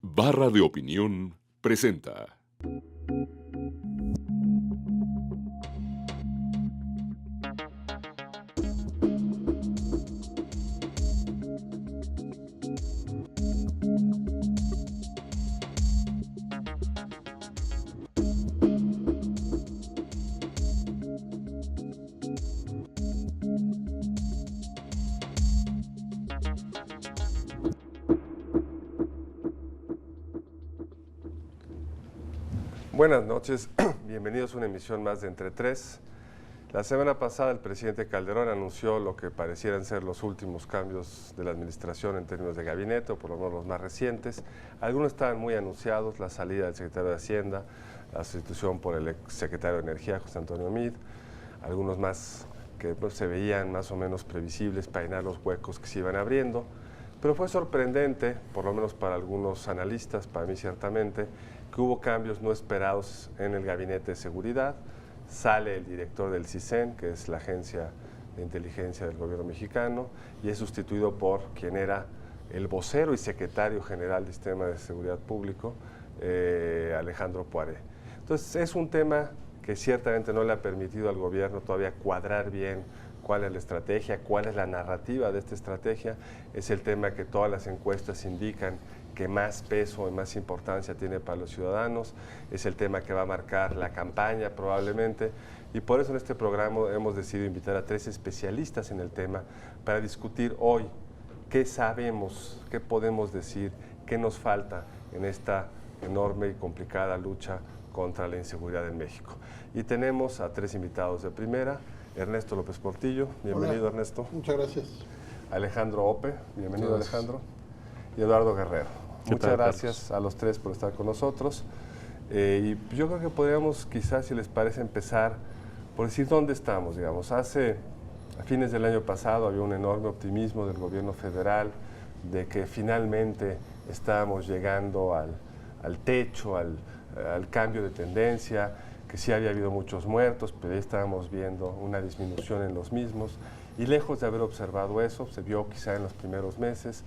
Barra de Opinión presenta. Buenas noches, bienvenidos a una emisión más de Entre Tres. La semana pasada el presidente Calderón anunció lo que parecieran ser los últimos cambios de la administración en términos de gabinete, o por lo menos los más recientes. Algunos estaban muy anunciados, la salida del secretario de Hacienda, la sustitución por el secretario de Energía, José Antonio Meade, algunos más que se veían más o menos previsibles para llenar los huecos que se iban abriendo. Pero fue sorprendente, por lo menos para algunos analistas, para mí ciertamente, que hubo cambios no esperados en el Gabinete de Seguridad. Sale el director del CISEN, que es la agencia de inteligencia del gobierno mexicano, y es sustituido por quien era el vocero y secretario general del Sistema de Seguridad Público, Alejandro Poiré. Entonces es un tema que ciertamente no le ha permitido al gobierno todavía cuadrar bien cuál es la estrategia, cuál es la narrativa de esta estrategia. Es el tema que todas las encuestas indican que más peso y más importancia tiene para los ciudadanos. Es el tema que va a marcar la campaña probablemente, y por eso en este programa hemos decidido invitar a tres especialistas en el tema para discutir hoy qué sabemos, qué podemos decir, qué nos falta en esta enorme y complicada lucha contra la inseguridad en México. Y tenemos a tres invitados de primera. Ernesto López Portillo, bienvenido. Hola. Ernesto. Muchas gracias. Alejandro Ope, bienvenido. Gracias. Alejandro. Y Eduardo Guerrero. Muchas gracias a los tres por estar con nosotros. Y yo creo que podríamos quizás, si les parece, empezar por decir dónde estamos. Digamos, a fines del año pasado había un enorme optimismo del gobierno federal de que finalmente estábamos llegando al techo, al cambio de tendencia, que sí había habido muchos muertos, pero ahí estábamos viendo una disminución en los mismos. Y lejos de haber observado eso, se vio quizá en los primeros meses,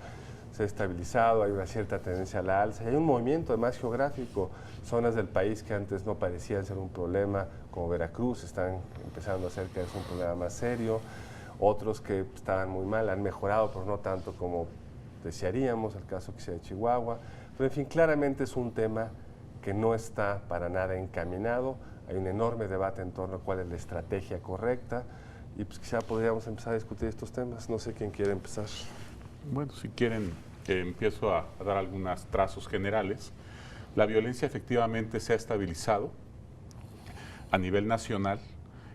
se ha estabilizado, hay una cierta tendencia a la alza, y hay un movimiento además geográfico. Zonas del país que antes no parecían ser un problema, como Veracruz, están empezando a ser que es un problema más serio. Otros que estaban muy mal han mejorado, pero no tanto como desearíamos, el caso quizá de Chihuahua. Pero en fin, claramente es un tema que no está para nada encaminado. Hay un enorme debate en torno a cuál es la estrategia correcta, y pues quizá podríamos empezar a discutir estos temas. No sé quién quiere empezar. Bueno, si quieren, empiezo a dar algunos trazos generales. La violencia efectivamente se ha estabilizado a nivel nacional.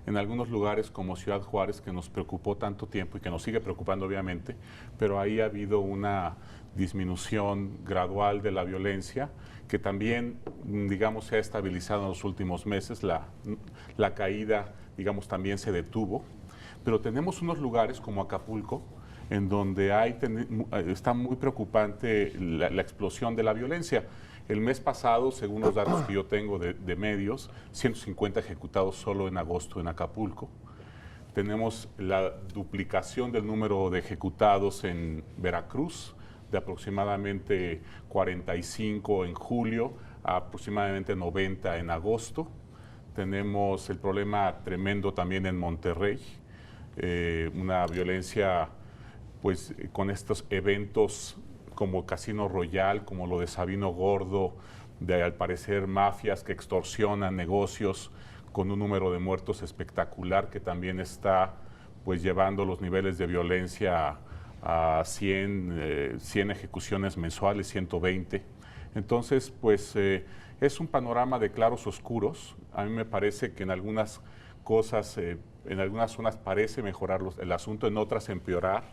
En algunos lugares como Ciudad Juárez, que nos preocupó tanto tiempo y que nos sigue preocupando obviamente, pero ahí ha habido una disminución gradual de la violencia, que también, digamos, se ha estabilizado en los últimos meses. La caída, digamos, también se detuvo. Pero tenemos unos lugares como Acapulco, en donde está muy preocupante la explosión de la violencia. El mes pasado, según los datos que yo tengo de medios, 150 ejecutados solo en agosto en Acapulco. Tenemos la duplicación del número de ejecutados en Veracruz, de aproximadamente 45 en julio a aproximadamente 90 en agosto. Tenemos el problema tremendo también en Monterrey, una violencia pues con estos eventos como Casino Royal, como lo de Sabino Gordo, de al parecer mafias que extorsionan negocios, con un número de muertos espectacular, que también está pues llevando los niveles de violencia a 100 ejecuciones mensuales, 120. Entonces, pues es un panorama de claros oscuros. A mí me parece que en algunas cosas, en algunas zonas parece mejorar el asunto, en otras empeorar.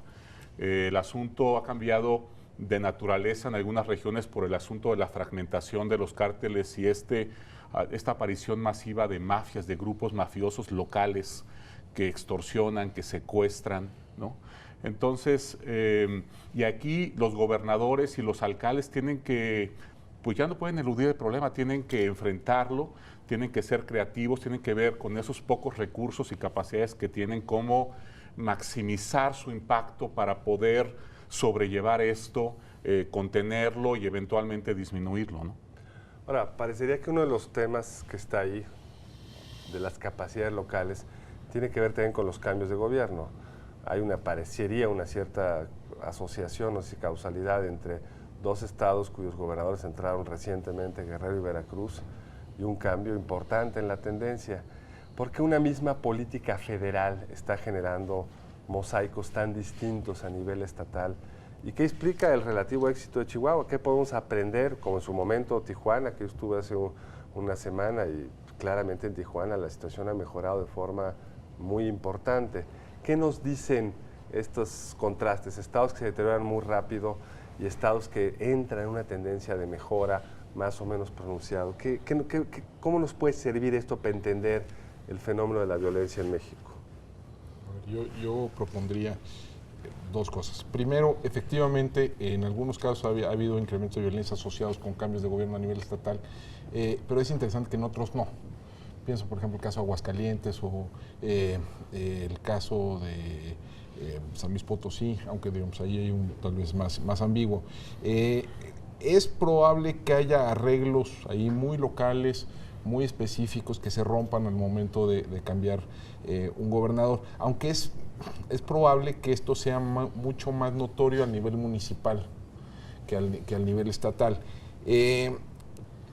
El asunto ha cambiado de naturaleza en algunas regiones por el asunto de la fragmentación de los cárteles y esta aparición masiva de mafias, de grupos mafiosos locales que extorsionan, que secuestran, ¿no? Entonces, y aquí los gobernadores y los alcaldes tienen que, pues ya no pueden eludir el problema, tienen que enfrentarlo, tienen que ser creativos, tienen que ver con esos pocos recursos y capacidades que tienen cómo maximizar su impacto para poder sobrellevar esto contenerlo y eventualmente disminuirlo, ¿no? Ahora, parecería que uno de los temas que está ahí, de las capacidades locales, tiene que ver también con los cambios de gobierno. Parecería una cierta asociación o causalidad entre dos estados cuyos gobernadores entraron recientemente, Guerrero y Veracruz, y un cambio importante en la tendencia. ¿Por qué una misma política federal está generando mosaicos tan distintos a nivel estatal? ¿Y qué explica el relativo éxito de Chihuahua? ¿Qué podemos aprender, como en su momento Tijuana, que yo estuve hace una semana y claramente en Tijuana la situación ha mejorado de forma muy importante? ¿Qué nos dicen estos contrastes? Estados que se deterioran muy rápido y estados que entran en una tendencia de mejora más o menos pronunciado. ¿Cómo nos puede servir esto para entender el fenómeno de la violencia en México? Yo propondría dos cosas. Primero, efectivamente, en algunos casos ha habido incrementos de violencia asociados con cambios de gobierno a nivel estatal, pero es interesante que en otros no. Pienso, por ejemplo, el caso de Aguascalientes o el caso de San Luis Potosí, aunque digamos ahí hay un tal vez más ambiguo. Es probable que haya arreglos ahí muy locales, muy específicos, que se rompan al momento de cambiar un gobernador, aunque es probable que esto sea mucho más notorio a nivel municipal que al nivel estatal.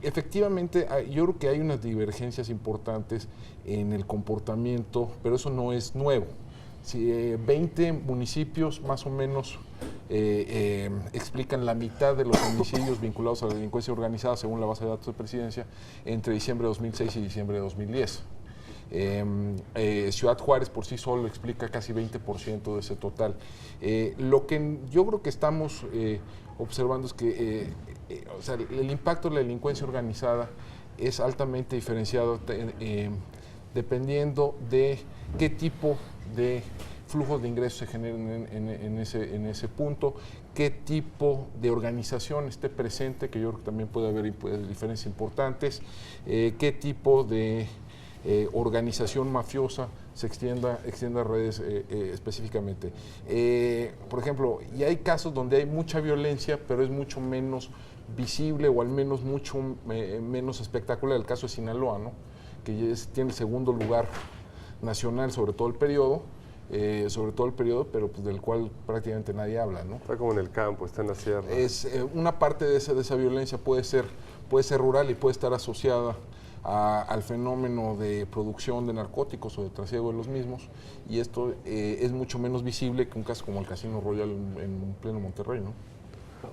Efectivamente, yo creo que hay unas divergencias importantes en el comportamiento, pero eso no es nuevo. 20 municipios más o menos explican la mitad de los homicidios vinculados a la delincuencia organizada, según la base de datos de Presidencia, entre diciembre de 2006 y diciembre de 2010. Ciudad Juárez por sí solo explica casi 20% de ese total. Lo que yo creo que estamos observando es que o sea, el impacto de la delincuencia organizada es altamente diferenciado dependiendo de qué tipo de flujos de ingresos se generen en ese punto, qué tipo de organización esté presente, que yo creo que también puede haber diferencias importantes, qué tipo de organización mafiosa se extienda a redes específicamente. Por ejemplo, y hay casos donde hay mucha violencia, pero es mucho menos visible o al menos mucho menos espectacular. El caso de Sinaloa, ¿no? Que tiene el segundo lugar nacional sobre todo el periodo, pero pues, del cual prácticamente nadie habla, ¿no? Está como en el campo, está en la sierra. Una parte de esa violencia puede ser rural y puede estar asociada al fenómeno de producción de narcóticos o de trasiego de los mismos, y esto es mucho menos visible que un caso como el Casino Royal en pleno Monterrey, ¿no?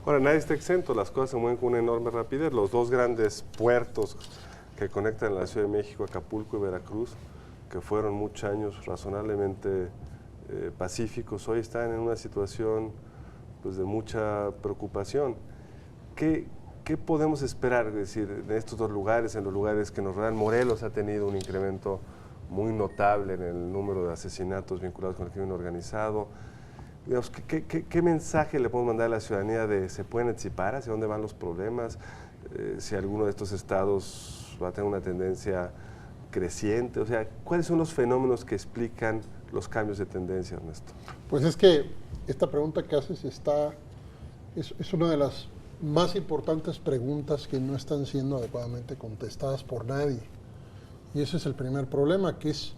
Ahora, nadie está exento, las cosas se mueven con una enorme rapidez. Los dos grandes puertos que conectan la Ciudad de México, Acapulco y Veracruz, que fueron muchos años razonablemente pacíficos, hoy están en una situación pues, de mucha preocupación. ¿Qué podemos esperar? Es decir, en estos dos lugares, en los lugares que nos rodean, Morelos ha tenido un incremento muy notable en el número de asesinatos vinculados con el crimen organizado. Digamos, ¿qué mensaje le podemos mandar a la ciudadanía de se pueden anticipar hacia dónde van los problemas? Si alguno de estos estados va a tener una tendencia creciente, o sea, ¿cuáles son los fenómenos que explican los cambios de tendencia, Ernesto? Pues es que esta pregunta que haces es una de las más importantes preguntas que no están siendo adecuadamente contestadas por nadie. Y ese es el primer problema, que es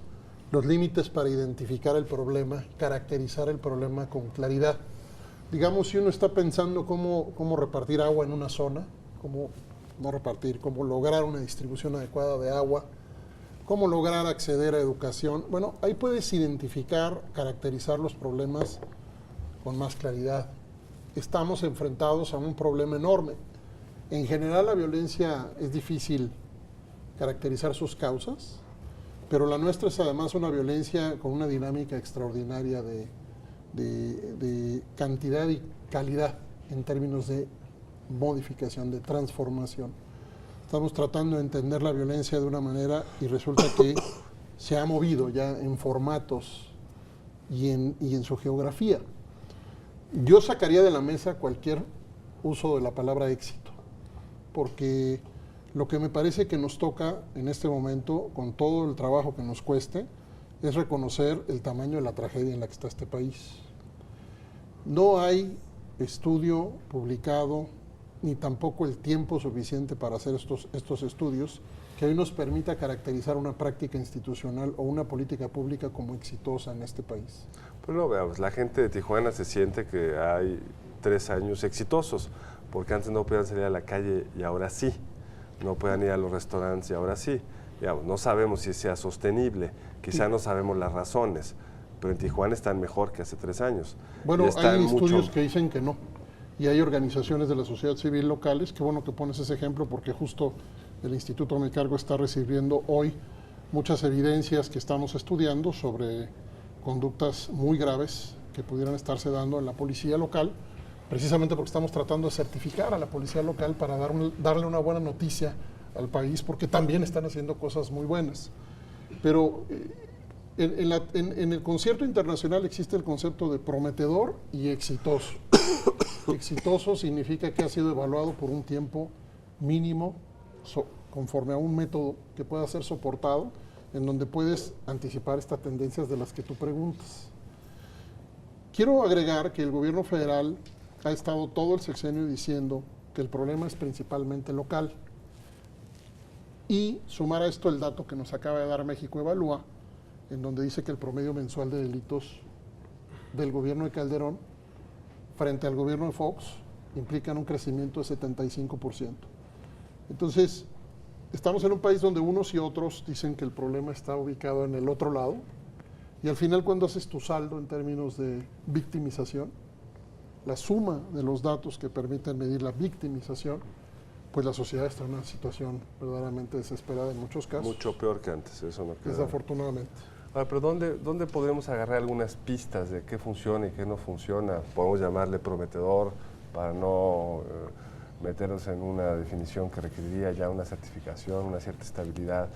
los límites para identificar el problema, caracterizar el problema con claridad. Digamos, si uno está pensando cómo repartir agua en una zona, cómo lograr una distribución adecuada de agua, cómo lograr acceder a educación, bueno, ahí puedes identificar, caracterizar los problemas con más claridad. Estamos enfrentados a un problema enorme. En general, la violencia es difícil caracterizar sus causas, pero la nuestra es además una violencia con una dinámica extraordinaria de cantidad y calidad en términos de modificación, de transformación. Estamos tratando de entender la violencia de una manera y resulta que se ha movido ya en formatos y en su geografía. Yo sacaría de la mesa cualquier uso de la palabra éxito, porque lo que me parece que nos toca en este momento, con todo el trabajo que nos cueste, es reconocer el tamaño de la tragedia en la que está este país. No hay estudio publicado, ni tampoco el tiempo suficiente para hacer estos estudios que hoy nos permita caracterizar una práctica institucional o una política pública como exitosa en este país. Pues no, veamos, la gente de Tijuana se siente que hay 3 años exitosos, porque antes no podían salir a la calle y ahora sí, no podían ir a los restaurantes y ahora sí. Digamos, no sabemos si sea sostenible, quizá no sabemos las razones, pero en Tijuana están mejor que hace 3 años. Bueno, Y están hay estudios mucho... que dicen que no, y hay organizaciones de la sociedad civil locales, qué bueno que pones ese ejemplo, porque justo el Instituto Me Cargo está recibiendo hoy muchas evidencias que estamos estudiando sobre conductas muy graves que pudieran estarse dando en la policía local, precisamente porque estamos tratando de certificar a la policía local para darle una buena noticia al país, porque también están haciendo cosas muy buenas. Pero en el concierto internacional existe el concepto de prometedor y exitoso. Exitoso significa que ha sido evaluado por un tiempo mínimo, conforme a un método que pueda ser soportado, en donde puedes anticipar estas tendencias de las que tú preguntas. Quiero agregar que el gobierno federal ha estado todo el sexenio diciendo que el problema es principalmente local. Y sumar a esto el dato que nos acaba de dar México Evalúa, en donde dice que el promedio mensual de delitos del gobierno de Calderón frente al gobierno de Fox implican un crecimiento de 75%. Entonces, estamos en un país donde unos y otros dicen que el problema está ubicado en el otro lado, y al final, cuando haces tu saldo en términos de victimización, la suma de los datos que permiten medir la victimización, pues la sociedad está en una situación verdaderamente desesperada en muchos casos. Mucho peor que antes, eso no queda. Desafortunadamente. Ahora, pero ¿dónde podremos agarrar algunas pistas de qué funciona y qué no funciona? Podemos llamarle prometedor para no meternos en una definición que requeriría ya una certificación, una cierta estabilidad.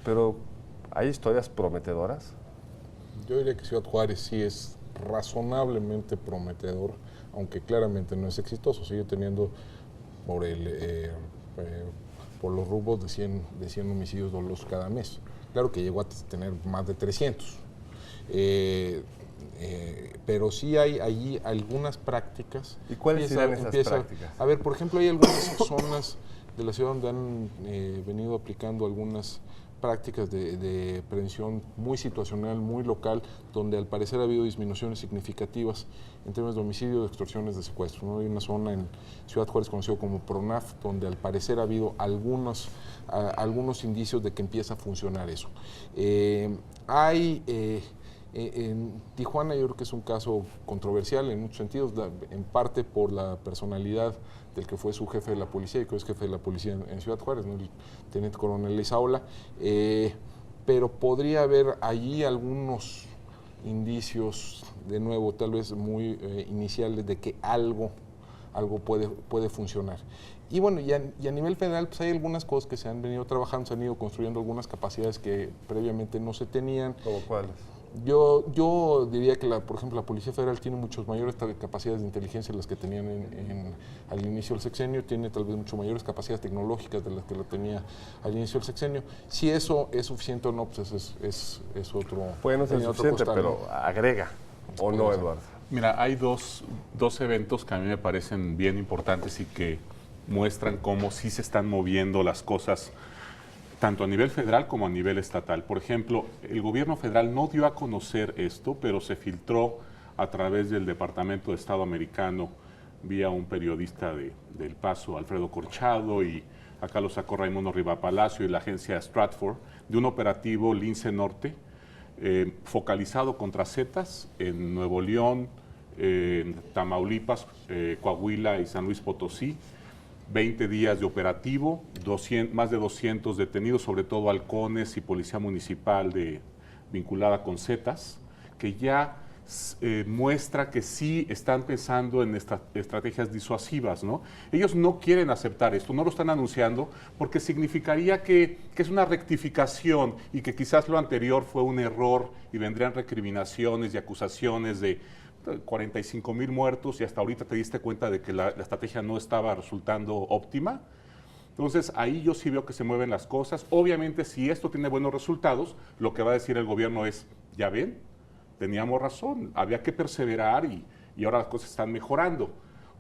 Pero, ¿hay historias prometedoras? Yo diría que Ciudad Juárez sí es razonablemente prometedor, aunque claramente no es exitoso. Sigue teniendo por los rubros de 100 homicidios dolosos cada mes. Claro que llegó a tener más de 300. Pero sí hay allí algunas prácticas. ¿Y cuáles serán esas prácticas? A ver, por ejemplo, hay algunas zonas de la ciudad donde han venido aplicando algunas prácticas de prevención muy situacional, muy local, donde al parecer ha habido disminuciones significativas en términos de homicidio, de extorsiones, de secuestro, ¿no? Hay una zona en Ciudad Juárez conocido como PRONAF, donde al parecer ha habido algunos indicios de que empieza a funcionar eso. En Tijuana yo creo que es un caso controversial en muchos sentidos, en parte por la personalidad del que fue su jefe de la policía y que es jefe de la policía en Ciudad Juárez, ¿no? El teniente coronel Leizaola, pero podría haber allí algunos indicios, de nuevo, tal vez muy iniciales, de que algo puede funcionar. Y bueno, y a nivel federal, pues hay algunas cosas que se han venido trabajando, se han ido construyendo algunas capacidades que previamente no se tenían. ¿Cómo cuáles? Yo diría que, por ejemplo, la Policía Federal tiene muchas mayores capacidades de inteligencia de las que tenían al inicio del sexenio, tiene tal vez mucho mayores capacidades tecnológicas de las que lo tenía al inicio del sexenio. Si eso es suficiente o no, pues es otro. Puede no ser suficiente, pero agrega, ¿o no, Eduardo? Mira, hay dos eventos que a mí me parecen bien importantes y que muestran cómo sí se están moviendo las cosas tanto a nivel federal como a nivel estatal. Por ejemplo, el gobierno federal no dio a conocer esto, pero se filtró a través del Departamento de Estado americano vía un periodista de El Paso, Alfredo Corchado, y acá lo sacó Raimundo Riva Palacio y la agencia Stratford, de un operativo Lince Norte focalizado contra Zetas en Nuevo León, en Tamaulipas, Coahuila y San Luis Potosí. 20 días de operativo, más de 200 detenidos, sobre todo halcones y policía municipal vinculada con Zetas, que ya muestra que sí están pensando en estrategias disuasivas, ¿no? Ellos no quieren aceptar esto, no lo están anunciando, porque significaría que es una rectificación y que quizás lo anterior fue un error y vendrían recriminaciones y acusaciones de 45,000 muertos y hasta ahorita te diste cuenta de que la estrategia no estaba resultando óptima. Entonces ahí yo sí veo que se mueven las cosas. Obviamente si esto tiene buenos resultados, lo que va a decir el gobierno es, ya ven, teníamos razón, había que perseverar y ahora las cosas están mejorando.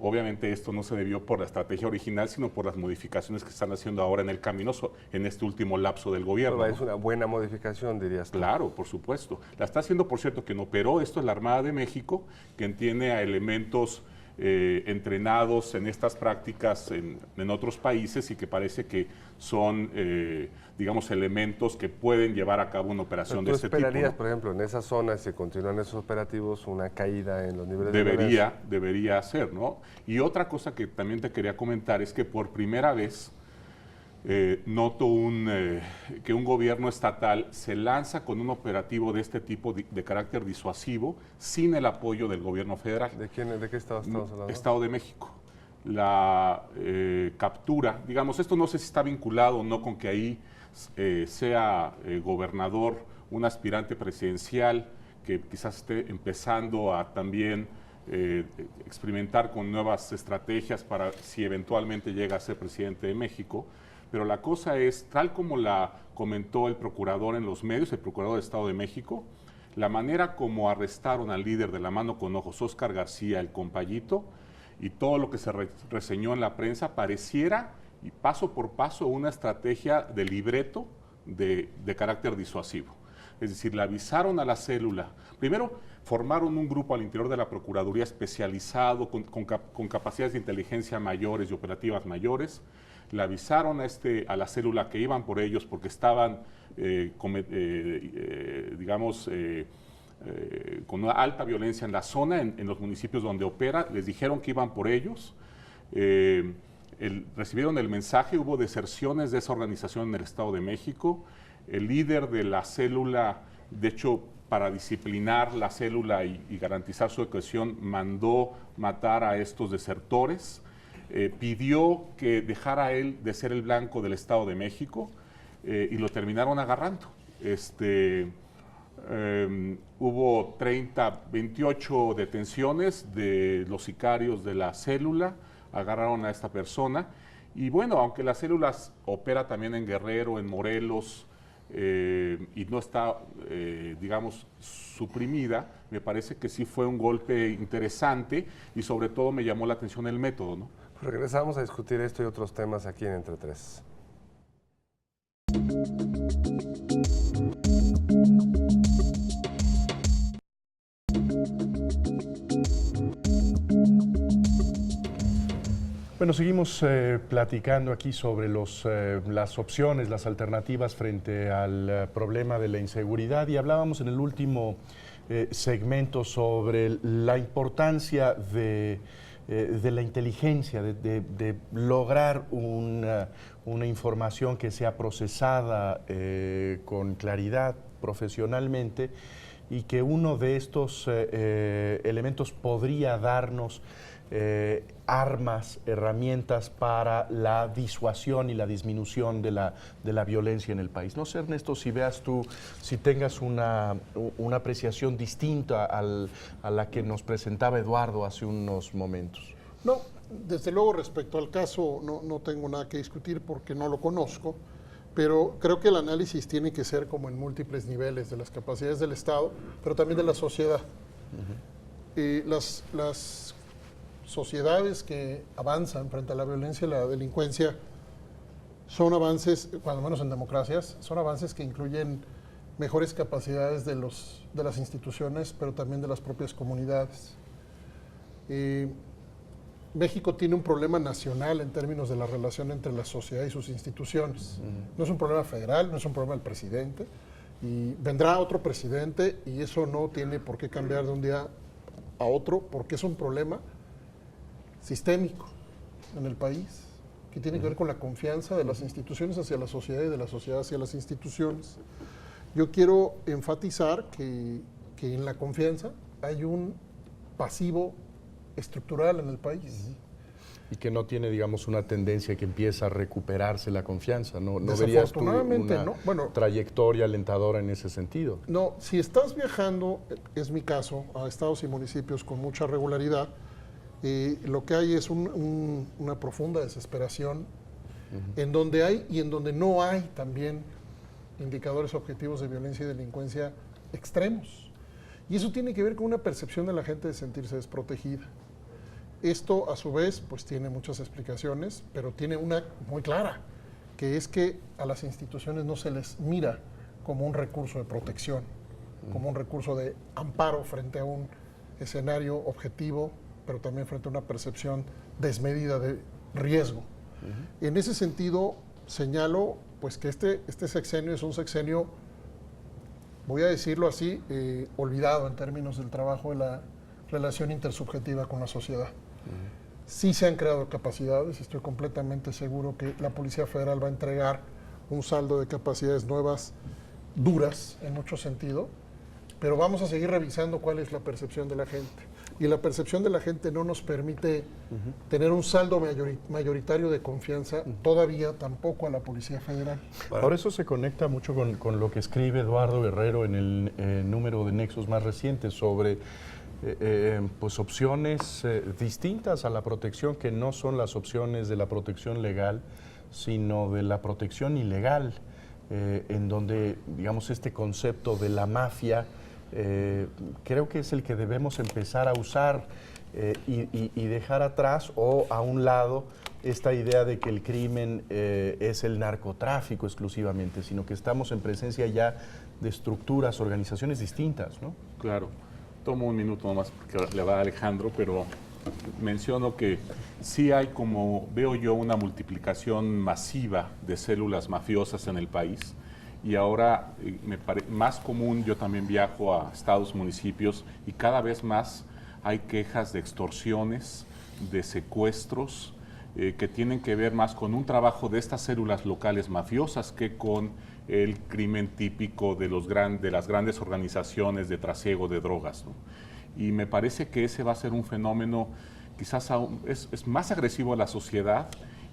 Obviamente esto no se debió por la estrategia original, sino por las modificaciones que están haciendo ahora en el camino en este último lapso del gobierno. Pero ¿no? es una buena modificación, dirías tú. Claro, por supuesto. La está haciendo, por cierto, quien operó esto es la Armada de México, quien tiene a elementos entrenados en estas prácticas en otros países y que parece que son, digamos, elementos que pueden llevar a cabo una operación de este tipo. ¿Tú esperarías, ¿no? por ejemplo, en esa zona, si continúan esos operativos, una caída en los niveles de violencia? Debería ser, ¿no? Y otra cosa que también te quería comentar es que por primera vez noto que un gobierno estatal se lanza con un operativo de este tipo de carácter disuasivo sin el apoyo del gobierno federal. ¿De qué estado estamos hablando? Estado de México. La captura, digamos, esto no sé si está vinculado o no con que ahí sea gobernador un aspirante presidencial que quizás esté empezando a también experimentar con nuevas estrategias para si eventualmente llega a ser presidente de México. Pero la cosa es, tal como la comentó el procurador en los medios, el procurador del Estado de México, la manera como arrestaron al líder de La Mano con Ojos, Óscar García, el compayito, y todo lo que se reseñó en la prensa, pareciera, y paso por paso, una estrategia de libreto de carácter disuasivo. Es decir, le avisaron a la célula. Primero, formaron un grupo al interior de la Procuraduría especializado, con capacidades de inteligencia mayores y operativas mayores. Le avisaron a la célula que iban por ellos porque estaban, con una alta violencia en la zona, en los municipios donde opera. Les dijeron que iban por ellos. Recibieron el mensaje, hubo deserciones de esa organización en el Estado de México. El líder de la célula, de hecho, para disciplinar la célula y garantizar su cohesión, mandó matar a estos desertores. Pidió que dejara él de ser el blanco del Estado de México y lo terminaron agarrando. Hubo 28 detenciones de los sicarios de la célula, agarraron a esta persona y bueno, aunque la célula opera también en Guerrero, en Morelos y no está, digamos, suprimida, me parece que sí fue un golpe interesante y sobre todo me llamó la atención el método, ¿no? Regresamos a discutir esto y otros temas aquí en Entre Tres. Bueno, seguimos platicando aquí sobre las opciones, las alternativas frente al problema de la inseguridad y hablábamos en el último segmento sobre la importancia de la inteligencia, de lograr una información que sea procesada con claridad profesionalmente y que uno de estos elementos podría darnos armas, herramientas para la disuasión y la disminución de la violencia en el país. No sé, Ernesto, si veas tú, si tengas una apreciación distinta a la que nos presentaba Eduardo hace unos momentos. No, desde luego respecto al caso no tengo nada que discutir porque no lo conozco, pero creo que el análisis tiene que ser como en múltiples niveles de las capacidades del Estado, pero también de la sociedad. Las sociedades que avanzan frente a la violencia y la delincuencia son avances, cuando menos en democracias, son avances que incluyen mejores capacidades de las instituciones, pero también de las propias comunidades. México tiene un problema nacional en términos de la relación entre la sociedad y sus instituciones. No es un problema federal, no es un problema del presidente, y vendrá otro presidente y eso no tiene por qué cambiar de un día a otro, porque es un problema sistémico en el país, que tiene que ver con la confianza de las instituciones hacia la sociedad y de la sociedad hacia las instituciones. Yo quiero enfatizar que en la confianza hay un pasivo estructural en el país. Y que no tiene, digamos, una tendencia que empieza a recuperarse la confianza. ¿No verías tú Desafortunadamente, una no. Bueno, trayectoria alentadora en ese sentido? No, si estás viajando, es mi caso, a estados y municipios con mucha regularidad, lo que hay es una profunda desesperación en donde hay y en donde no hay también indicadores objetivos de violencia y delincuencia extremos. Y eso tiene que ver con una percepción de la gente de sentirse desprotegida. Esto, a su vez, pues tiene muchas explicaciones, pero tiene una muy clara, que es que a las instituciones no se les mira como un recurso de protección, como un recurso de amparo frente a un escenario objetivo, pero también frente a una percepción desmedida de riesgo. En ese sentido, señalo pues que este sexenio es un sexenio, voy a decirlo así, olvidado en términos del trabajo de la relación intersubjetiva con la sociedad. Sí se han creado capacidades, estoy completamente seguro que la Policía Federal va a entregar un saldo de capacidades nuevas, duras en mucho sentido, pero vamos a seguir revisando cuál es la percepción de la gente. Y la percepción de la gente no nos permite tener un saldo mayoritario de confianza todavía tampoco a la Policía Federal. Por eso se conecta mucho con lo que escribe Eduardo Guerrero en el número de Nexos más reciente sobre pues opciones distintas a la protección, que no son las opciones de la protección legal, sino de la protección ilegal, en donde, digamos, este concepto de la mafia creo que es el que debemos empezar a usar y dejar atrás o a un lado esta idea de que el crimen es el narcotráfico exclusivamente, sino que estamos en presencia ya de estructuras, organizaciones distintas, ¿no? Claro. Tomo un minuto nomás porque le va a Alejandro, pero menciono que sí hay, como veo yo, una multiplicación masiva de células mafiosas en el país. Y ahora me parece más común, yo también viajo a estados, municipios, y cada vez más hay quejas de extorsiones, de secuestros, que tienen que ver más con un trabajo de estas células locales mafiosas que con el crimen típico de las grandes organizaciones de trasiego de drogas, ¿no? Y me parece que ese va a ser un fenómeno quizás es más agresivo a la sociedad,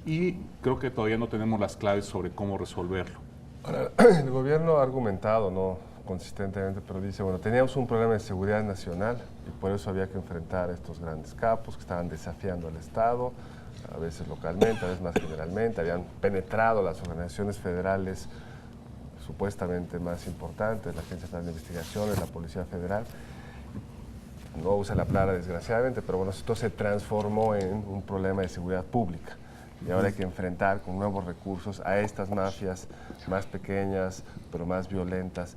y creo que todavía no tenemos las claves sobre cómo resolverlo. Ahora, el gobierno ha argumentado, no consistentemente, pero dice, bueno, teníamos un problema de seguridad nacional y por eso había que enfrentar a estos grandes capos que estaban desafiando al Estado, a veces localmente, a veces más generalmente, habían penetrado las organizaciones federales supuestamente más importantes, la Agencia Federal de Investigaciones, la Policía Federal. No usa la palabra desgraciadamente, pero bueno, esto se transformó en un problema de seguridad pública. Y ahora hay que enfrentar con nuevos recursos a estas mafias más pequeñas, pero más violentas.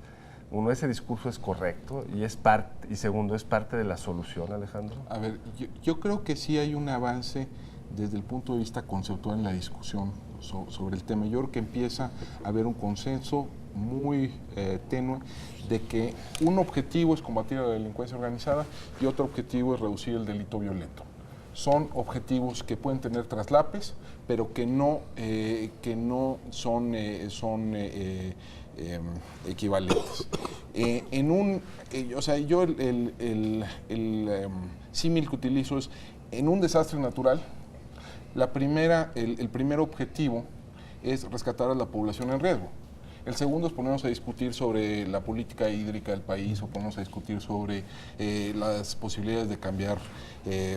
Uno, ese discurso es correcto y segundo, ¿es parte de la solución, Alejandro? A ver, yo creo que sí hay un avance desde el punto de vista conceptual en la discusión sobre el tema. Yo creo que empieza a haber un consenso muy tenue de que un objetivo es combatir a la delincuencia organizada y otro objetivo es reducir el delito violento. Son objetivos que pueden tener traslapes, pero que no son equivalentes. Yo el símil que utilizo es, en un desastre natural, el primer objetivo es rescatar a la población en riesgo. El segundo es ponernos a discutir sobre la política hídrica del país o ponernos a discutir sobre las posibilidades de cambiar,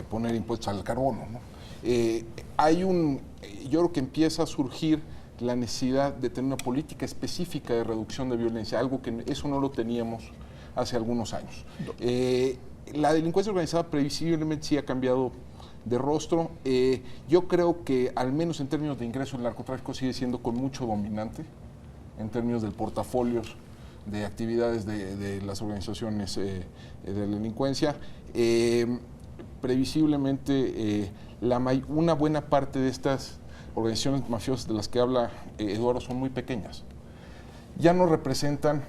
poner impuestos al carbono, ¿no? Yo creo que empieza a surgir la necesidad de tener una política específica de reducción de violencia, algo que eso no lo teníamos hace algunos años. La delincuencia organizada previsiblemente sí ha cambiado de rostro. Yo creo que al menos en términos de ingresos el narcotráfico sigue siendo con mucho dominante en términos del portafolio de actividades de las organizaciones de delincuencia. Previsiblemente una buena parte de estas organizaciones mafiosas de las que habla Eduardo son muy pequeñas. Ya no representan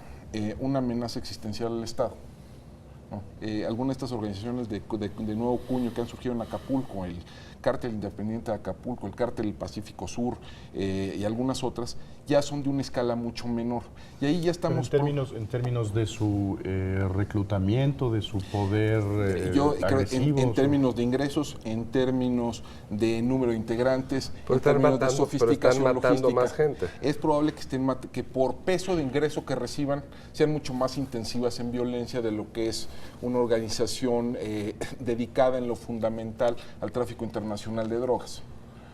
una amenaza existencial al Estado, ¿no? Algunas de estas organizaciones de nuevo cuño que han surgido en Acapulco, el Cártel Independiente de Acapulco, el Cártel del Pacífico Sur y algunas otras, ya son de una escala mucho menor. Y ahí ya estamos... En términos de su reclutamiento, de su poder agresivo, en términos de ingresos, en términos de número de integrantes, en términos de sofisticación logística, más gente. Es probable que por peso de ingreso que reciban sean mucho más intensivas en violencia de lo que es una organización dedicada en lo fundamental al tráfico internacional de drogas.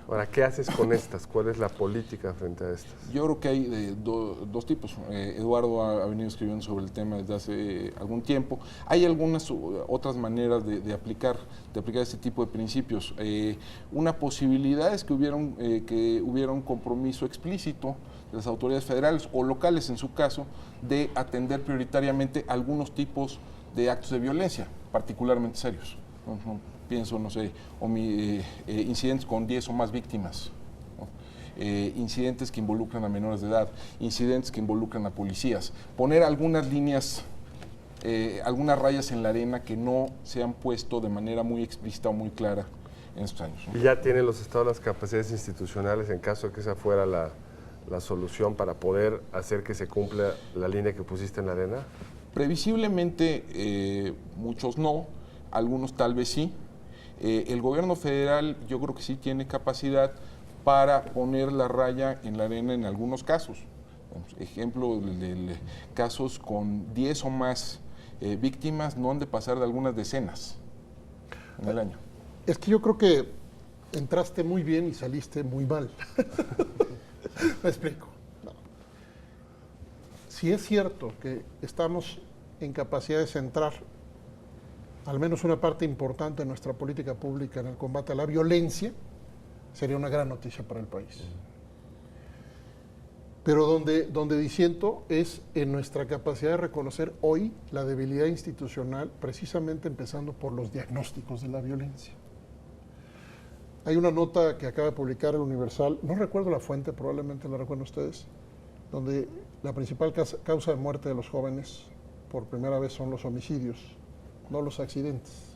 Ahora, ¿qué haces con estas? ¿Cuál es la política frente a estas? Yo creo que hay dos tipos. Eduardo ha venido escribiendo sobre el tema desde hace algún tiempo. Hay algunas otras maneras de aplicar este tipo de principios. Una posibilidad es que hubiera un compromiso explícito de las autoridades federales o locales, en su caso, de atender prioritariamente algunos tipos de actos de violencia, particularmente serios. Pienso, no sé, incidentes con 10 o más víctimas, ¿no? Incidentes que involucran a menores de edad, incidentes que involucran a policías. Poner algunas líneas, algunas rayas en la arena que no se han puesto de manera muy explícita o muy clara en estos años, ¿no? ¿Y ya tienen los estados las capacidades institucionales en caso de que esa fuera la solución para poder hacer que se cumpla la línea que pusiste en la arena? Previsiblemente muchos no, algunos tal vez sí. El gobierno federal yo creo que sí tiene capacidad para poner la raya en la arena en algunos casos. Ejemplo, casos con 10 o más víctimas no han de pasar de algunas decenas en el año. Es que yo creo que entraste muy bien y saliste muy mal. Me explico. No. Si es cierto que estamos en capacidad de centrar al menos una parte importante de nuestra política pública en el combate a la violencia, sería una gran noticia para el país. Pero donde disiento es en nuestra capacidad de reconocer hoy la debilidad institucional, precisamente empezando por los diagnósticos de la violencia. Hay una nota que acaba de publicar el Universal, no recuerdo la fuente, probablemente la recuerden ustedes, donde la principal causa de muerte de los jóvenes por primera vez son los homicidios, no los accidentes.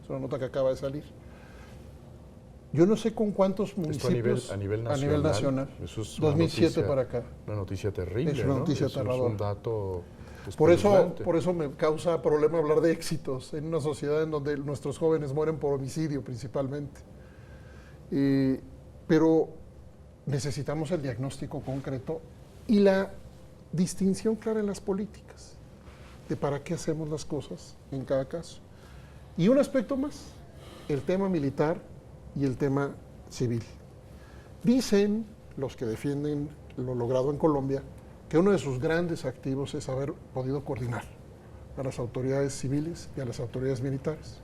Es una nota que acaba de salir. Yo no sé con cuántos municipios... Esto a nivel nacional. A nivel nacional. Eso es 2007 noticia, para acá. Una noticia terrible, Es una noticia aterradora. Es un dato Por espeluznante. eso me causa problema hablar de éxitos en una sociedad en donde nuestros jóvenes mueren por homicidio principalmente. Pero necesitamos el diagnóstico concreto y la distinción clara en las políticas de para qué hacemos las cosas en cada caso. Y un aspecto más, el tema militar y el tema civil. Dicen los que defienden lo logrado en Colombia que uno de sus grandes activos es haber podido coordinar a las autoridades civiles y a las autoridades militares.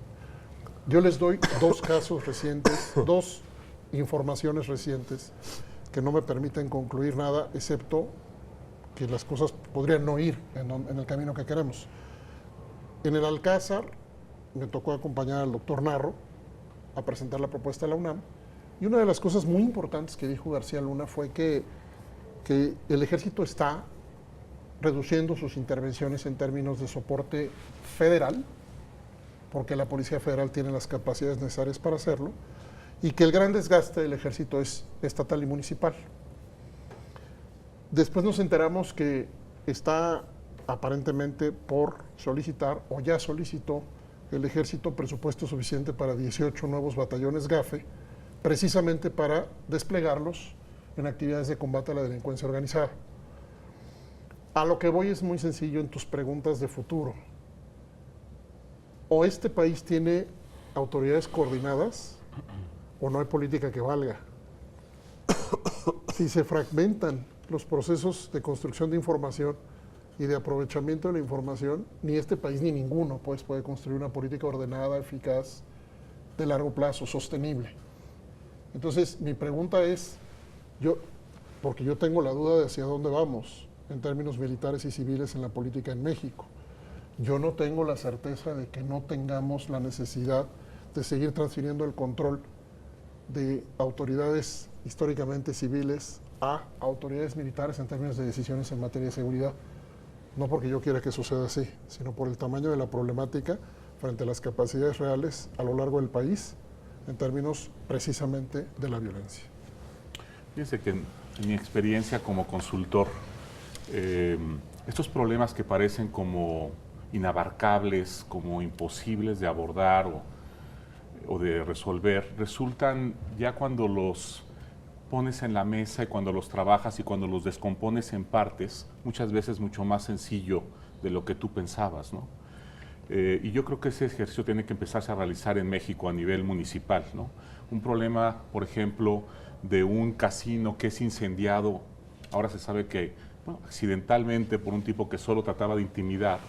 Yo les doy dos casos recientes, dos informaciones recientes que no me permiten concluir nada, excepto que las cosas podrían no ir en el camino que queremos. En el Alcázar me tocó acompañar al doctor Narro a presentar la propuesta de la UNAM, y una de las cosas muy importantes que dijo García Luna fue que el ejército está reduciendo sus intervenciones en términos de soporte federal, porque la Policía Federal tiene las capacidades necesarias para hacerlo, y que el gran desgaste del ejército es estatal y municipal. Después nos enteramos que está aparentemente por solicitar, o ya solicitó, el ejército presupuesto suficiente para 18 nuevos batallones GAFE, precisamente para desplegarlos en actividades de combate a la delincuencia organizada. A lo que voy es muy sencillo en tus preguntas de futuro. O este país tiene autoridades coordinadas, o no hay política que valga. Si se fragmentan los procesos de construcción de información y de aprovechamiento de la información, ni este país ni ninguno pues, puede construir una política ordenada, eficaz, de largo plazo, sostenible. Entonces, mi pregunta es, porque yo tengo la duda de hacia dónde vamos en términos militares y civiles en la política en México. Yo no tengo la certeza de que no tengamos la necesidad de seguir transfiriendo el control de autoridades históricamente civiles a autoridades militares en términos de decisiones en materia de seguridad. No porque yo quiera que suceda así, sino por el tamaño de la problemática frente a las capacidades reales a lo largo del país en términos precisamente de la violencia. Fíjense que en mi experiencia como consultor, estos problemas que parecen como inabarcables, como imposibles de abordar o de resolver, resultan ya cuando los pones en la mesa y cuando los trabajas y cuando los descompones en partes, muchas veces mucho más sencillo de lo que tú pensabas, ¿no? Y yo creo que ese ejercicio tiene que empezarse a realizar en México a nivel municipal, ¿no? un problema, por ejemplo, de un casino que es incendiado. Ahora se sabe que, bueno, accidentalmente por un tipo que solo trataba de intimidar.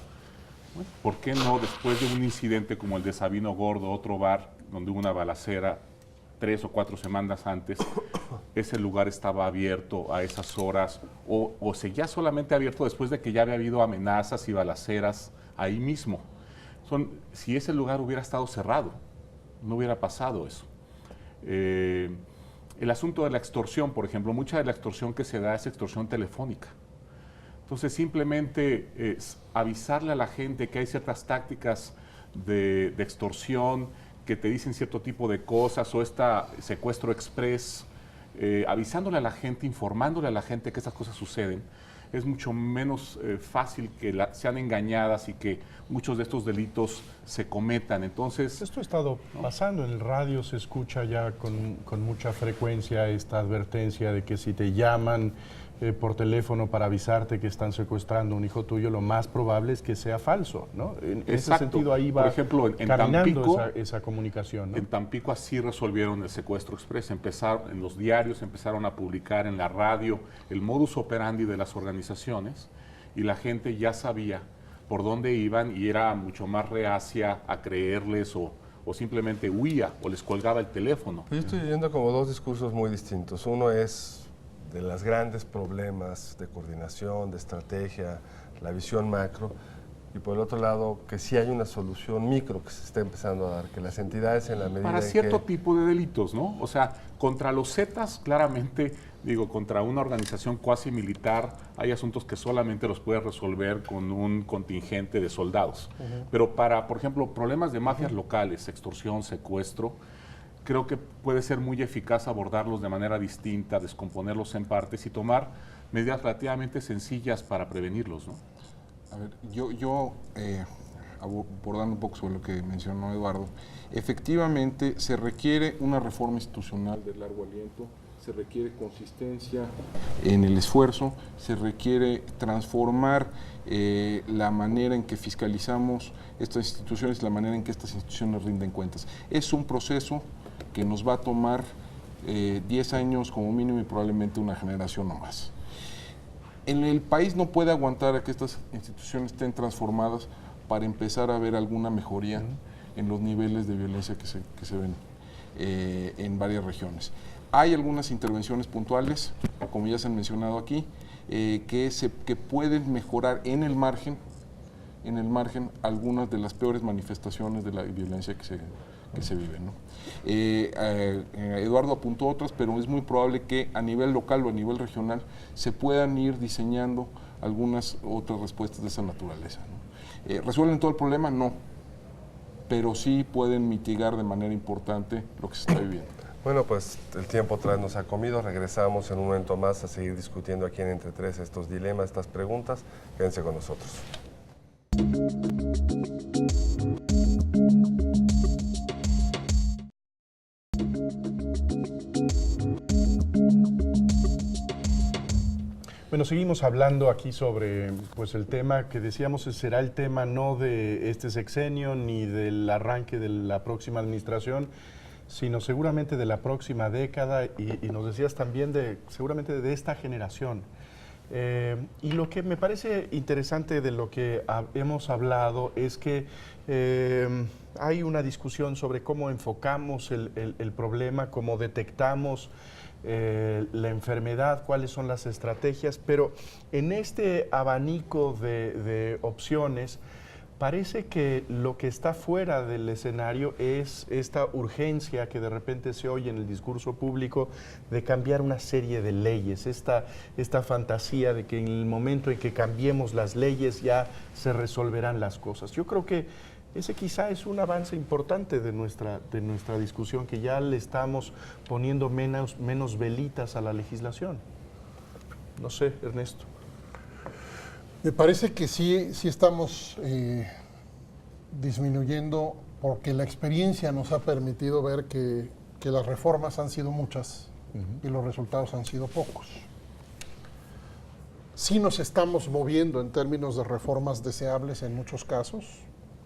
Bueno, ¿por qué no, después de un incidente como el de Sabino Gordo, otro bar donde hubo una balacera 3 o 4 semanas antes, ese lugar estaba abierto a esas horas o seguía solamente abierto después de que ya había habido amenazas y balaceras ahí mismo? Si ese lugar hubiera estado cerrado, no hubiera pasado eso. El asunto de la extorsión, por ejemplo, mucha de la extorsión que se da es extorsión telefónica. Entonces, simplemente avisarle a la gente que hay ciertas tácticas de extorsión, que te dicen cierto tipo de cosas, o secuestro express, avisándole a la gente, informándole a la gente que estas cosas suceden, es mucho menos fácil que sean engañadas y que muchos de estos delitos se cometan. Entonces, esto ha estado pasando, en el radio se escucha ya con mucha frecuencia esta advertencia de que si te llaman por teléfono para avisarte que están secuestrando a un hijo tuyo, lo más probable es que sea falso, ¿no? En ese sentido, ahí va, por ejemplo, en caminando Tampico, esa comunicación, ¿no? En Tampico así resolvieron el secuestro express. En los diarios empezaron a publicar, en la radio, el modus operandi de las organizaciones, y la gente ya sabía por dónde iban y era mucho más reacia a creerles o simplemente huía o les colgaba el teléfono. Yo estoy viendo como dos discursos muy distintos. Uno es de los grandes problemas de coordinación, de estrategia, la visión macro, y por el otro lado, que sí hay una solución micro que se está empezando a dar, que las entidades en la medida para cierto tipo de delitos, ¿no? O sea, contra los Zetas, claramente, contra una organización cuasi militar, hay asuntos que solamente los puede resolver con un contingente de soldados. Pero para, por ejemplo, problemas de mafias locales, extorsión, secuestro, creo que puede ser muy eficaz abordarlos de manera distinta, descomponerlos en partes y tomar medidas relativamente sencillas para prevenirlos, ¿no? A ver, yo abordando un poco sobre lo que mencionó Eduardo, efectivamente se requiere una reforma institucional de largo aliento, se requiere consistencia en el esfuerzo, se requiere transformar la manera en que fiscalizamos estas instituciones, la manera en que estas instituciones rinden cuentas. Es un proceso que nos va a tomar 10 años como mínimo y probablemente una generación o más. En el país no puede aguantar a que estas instituciones estén transformadas para empezar a ver alguna mejoría en los niveles de violencia que se ven en varias regiones. Hay algunas intervenciones puntuales, como ya se han mencionado aquí, que pueden mejorar en el margen algunas de las peores manifestaciones de la violencia que se vive, ¿no? Eduardo apuntó otras, pero es muy probable que a nivel local o a nivel regional se puedan ir diseñando algunas otras respuestas de esa naturaleza, ¿no? ¿Resuelven todo el problema? No, pero sí pueden mitigar de manera importante lo que se está viviendo. Bueno, pues el tiempo otra vez nos ha comido. Regresamos en un momento más a seguir discutiendo aquí en Entre Tres estos dilemas, estas preguntas. Quédense con nosotros. Bueno, seguimos hablando aquí sobre el tema que decíamos será el tema no de este sexenio ni del arranque de la próxima administración, sino seguramente de la próxima década y nos decías también seguramente de esta generación. Y lo que me parece interesante de lo que hemos hablado es que hay una discusión sobre cómo enfocamos el problema, cómo detectamos la enfermedad, cuáles son las estrategias, pero en este abanico de opciones parece que lo que está fuera del escenario es esta urgencia que de repente se oye en el discurso público de cambiar una serie de leyes, esta fantasía de que en el momento en que cambiemos las leyes ya se resolverán las cosas. Yo creo que ese quizá es un avance importante de nuestra discusión, que ya le estamos poniendo menos velitas a la legislación. No sé, Ernesto. Me parece que sí estamos disminuyendo, porque la experiencia nos ha permitido ver que las reformas han sido muchas y los resultados han sido pocos. Sí nos estamos moviendo en términos de reformas deseables en muchos casos.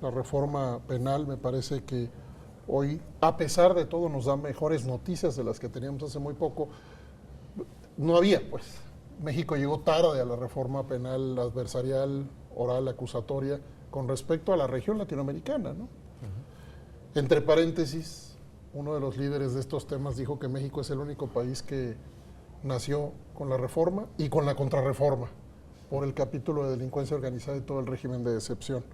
La reforma penal me parece que hoy, a pesar de todo, nos da mejores noticias de las que teníamos hace muy poco. No había, pues. México llegó tarde a la reforma penal adversarial, oral, acusatoria, con respecto a la región latinoamericana, ¿no? Entre paréntesis, uno de los líderes de estos temas dijo que México es el único país que nació con la reforma y con la contrarreforma, por el capítulo de delincuencia organizada y todo el régimen de excepción,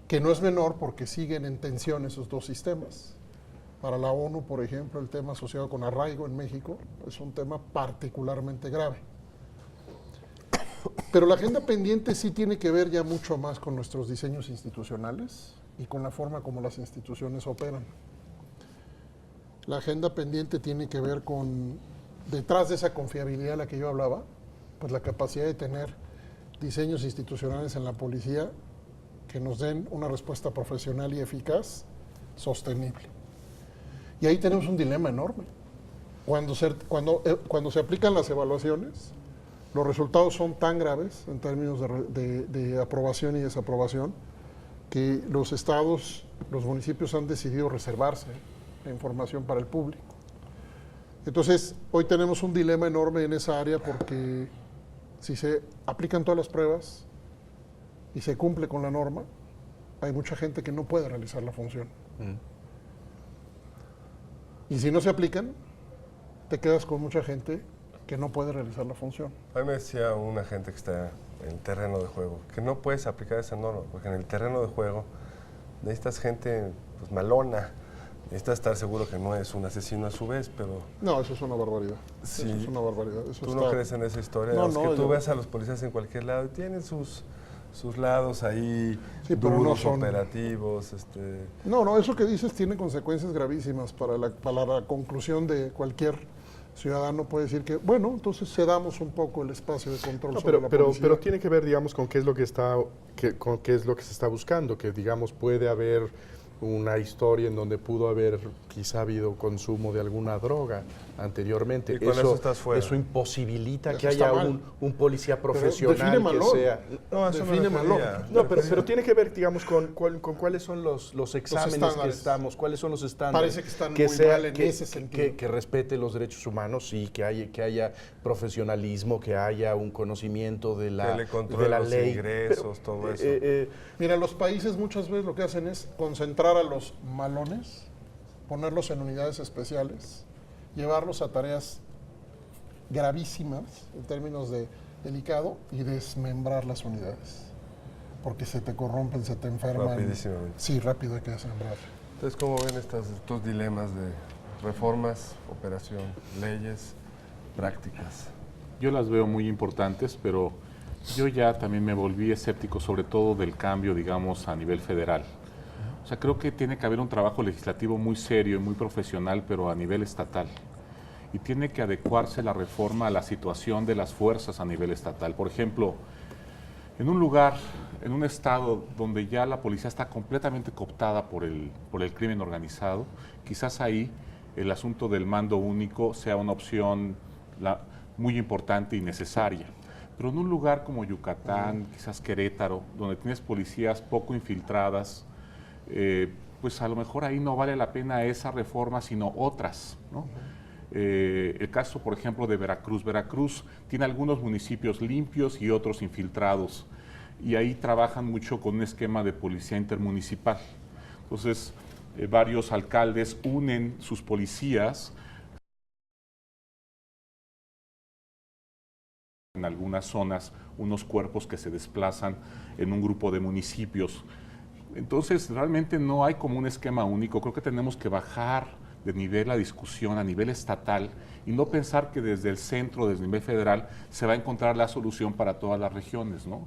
que no es menor porque siguen en tensión esos dos sistemas. Para la ONU, por ejemplo, el tema asociado con arraigo en México es un tema particularmente grave. Pero la agenda pendiente sí tiene que ver ya mucho más con nuestros diseños institucionales y con la forma como las instituciones operan. La agenda pendiente tiene que ver con, detrás de esa confiabilidad a la que yo hablaba, pues la capacidad de tener diseños institucionales en la policía que nos den una respuesta profesional y eficaz, sostenible. Y ahí tenemos un dilema enorme. Cuando se aplican las evaluaciones, los resultados son tan graves en términos de aprobación y desaprobación que los estados, los municipios han decidido reservarse la información para el público. Entonces, hoy tenemos un dilema enorme en esa área porque si se aplican todas las pruebas y se cumple con la norma, hay mucha gente que no puede realizar la función. Y si no se aplican, te quedas con mucha gente que no puede realizar la función. A mí me decía una gente que está en el terreno de juego que no puedes aplicar esa norma, porque en el terreno de juego necesitas gente pues, malona, necesitas estar seguro que no es un asesino a su vez, pero... No, eso es una barbaridad. Sí. Eso es una barbaridad. Eso ¿Tú está... no crees en esa historia? No, Es no, que tú yo- ves a los policías en cualquier lado y tienen sus lados ahí Sí, pero duros, no son- operativos. No, eso que dices tiene consecuencias gravísimas para la conclusión de cualquier ciudadano. Puede decir que, bueno, entonces cedamos un poco el espacio de control No, sobre la pero policía. tiene que ver, digamos, con qué es lo que está, con qué es lo que se está buscando, que digamos puede haber una historia en donde pudo haber quizá habido consumo de alguna droga anteriormente. Y con eso estás fuera. Eso imposibilita Eso que está haya mal. un policía Pero profesional define que malón. sea... No, eso Define no malón. refería. No, pero tiene que ver, digamos, con cuáles son los exámenes que estándares. estamos, cuáles son los estándares. Parece que están muy mal en ese sentido. Que respete los derechos humanos y que haya profesionalismo, que haya un conocimiento de Que la, le de controle la los ley. ingresos, todo eso. Mira, los países muchas veces lo que hacen es concentrar a los malones, ponerlos en unidades especiales, llevarlos a tareas gravísimas en términos de delicado y desmembrar las unidades. Porque se te corrompen, se te enferman. Rapidísimamente. Sí, rápido hay que desmembrar. Entonces, ¿cómo ven estos dilemas de reformas, operación, leyes, prácticas? Yo las veo muy importantes, pero yo ya también me volví escéptico, sobre todo del cambio, digamos, a nivel federal. O sea, creo que tiene que haber un trabajo legislativo muy serio y muy profesional, pero a nivel estatal. Y tiene que adecuarse la reforma a la situación de las fuerzas a nivel estatal. Por ejemplo, en un lugar, en un estado donde ya la policía está completamente cooptada por el crimen organizado, quizás ahí el asunto del mando único sea una opción muy importante y necesaria. Pero en un lugar como Yucatán, quizás Querétaro, donde tienes policías poco infiltradas, pues a lo mejor ahí no vale la pena esa reforma, sino otras, ¿no? El caso, por ejemplo, de Veracruz. Veracruz tiene algunos municipios limpios y otros infiltrados, y ahí trabajan mucho con un esquema de policía intermunicipal. Entonces, varios alcaldes unen sus policías en algunas zonas, unos cuerpos que se desplazan en un grupo de municipios. Entonces, realmente no hay como un esquema único. Creo que tenemos que bajar de nivel la discusión a nivel estatal y no pensar que desde el centro, desde el nivel federal, se va a encontrar la solución para todas las regiones, ¿no?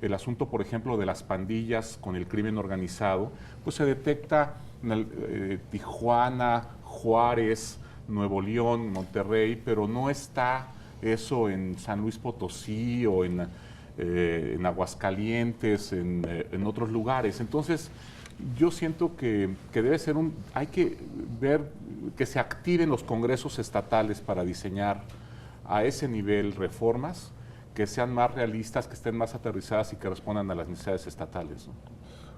El asunto, por ejemplo, de las pandillas con el crimen organizado, pues se detecta en Tijuana, Juárez, Nuevo León, Monterrey, pero no está eso en San Luis Potosí o en Aguascalientes, en otros lugares. Entonces, yo siento que debe ser hay que ver que se activen los congresos estatales para diseñar a ese nivel reformas que sean más realistas, que estén más aterrizadas y que respondan a las necesidades estatales, ¿no?